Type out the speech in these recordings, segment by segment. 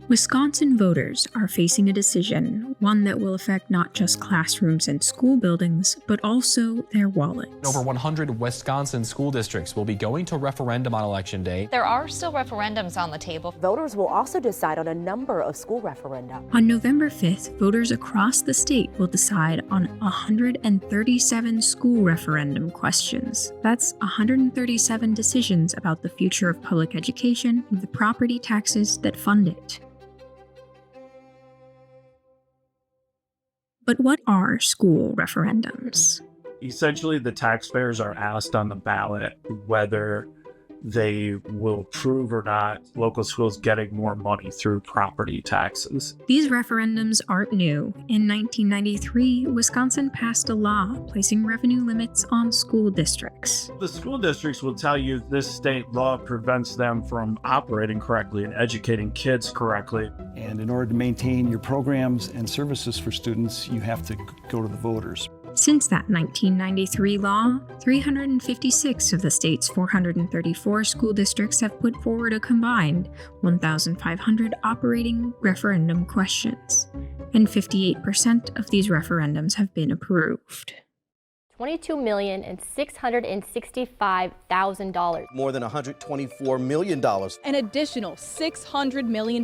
Wisconsin voters are facing a decision, one that will affect not just classrooms and school buildings, but also their wallets. Over 100 Wisconsin school districts will be going to referendum on Election Day. There are still referendums on the table. Voters will also decide on a number of school referenda. On November 5th, voters across the state will decide on 137 school referendum questions. That's 137 decisions about the future of public education and the property taxes that fund it. But what are school referendums? Essentially, the taxpayers are asked on the ballot whether they will approve or not local schools getting more money through property taxes. These referendums aren't new. In 1993, Wisconsin passed a law placing revenue limits on school districts. The school districts will tell you this state law prevents them from operating correctly and educating kids correctly. And in order to maintain your programs and services for students, you have to go to the voters. Since that 1993 law, 356 of the state's 434 school districts have put forward a combined 1,500 operating referendum questions, and 58% of these referendums have been approved. $22,665,000. More than $124 million. An additional $600 million.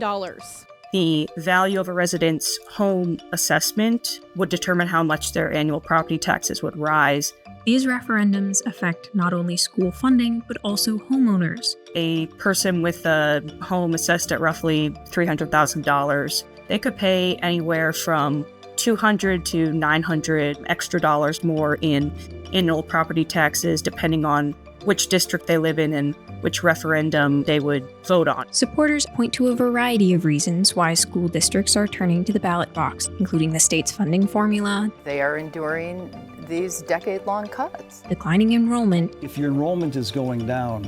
The value of a resident's home assessment would determine how much their annual property taxes would rise. These referendums affect not only school funding, but also homeowners. A person with a home assessed at roughly $300,000, they could pay anywhere from $200 to $900 extra dollars more in annual property taxes, depending on which district they live in and which referendum they would vote on. Supporters point to a variety of reasons why school districts are turning to the ballot box, including the state's funding formula. They are enduring these decade-long cuts. Declining enrollment. If your enrollment is going down,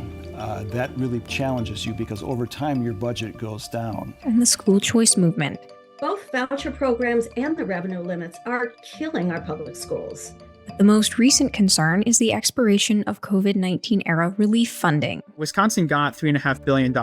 that really challenges you because over time your budget goes down. And the school choice movement. Both voucher programs and the revenue limits are killing our public schools. The most recent concern is the expiration of COVID-19 era relief funding. Wisconsin got $3.5 billion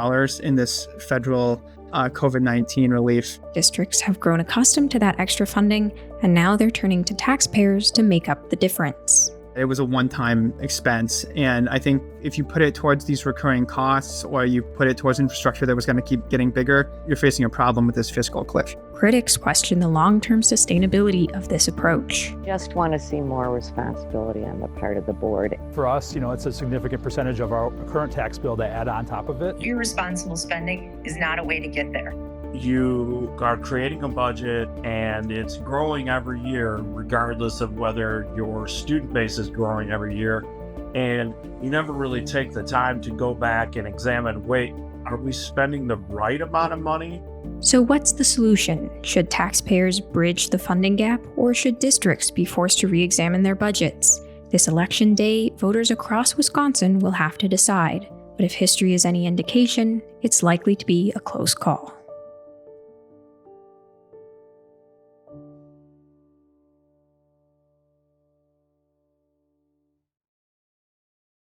in this federal COVID-19 relief. Districts have grown accustomed to that extra funding, and now they're turning to taxpayers to make up the difference. It was a one-time expense, and I think if you put it towards these recurring costs or you put it towards infrastructure that was going to keep getting bigger, you're facing a problem with this fiscal cliff. Critics question the long-term sustainability of this approach. Just want to see more responsibility on the part of the board. For us, it's a significant percentage of our current tax bill to add on top of it. Irresponsible spending is not a way to get there. You are creating a budget and it's growing every year, regardless of whether your student base is growing every year. And you never really take the time to go back and examine, wait, are we spending the right amount of money? So what's the solution? Should taxpayers bridge the funding gap, or should districts be forced to re-examine their budgets? This election day, voters across Wisconsin will have to decide. But if history is any indication, it's likely to be a close call.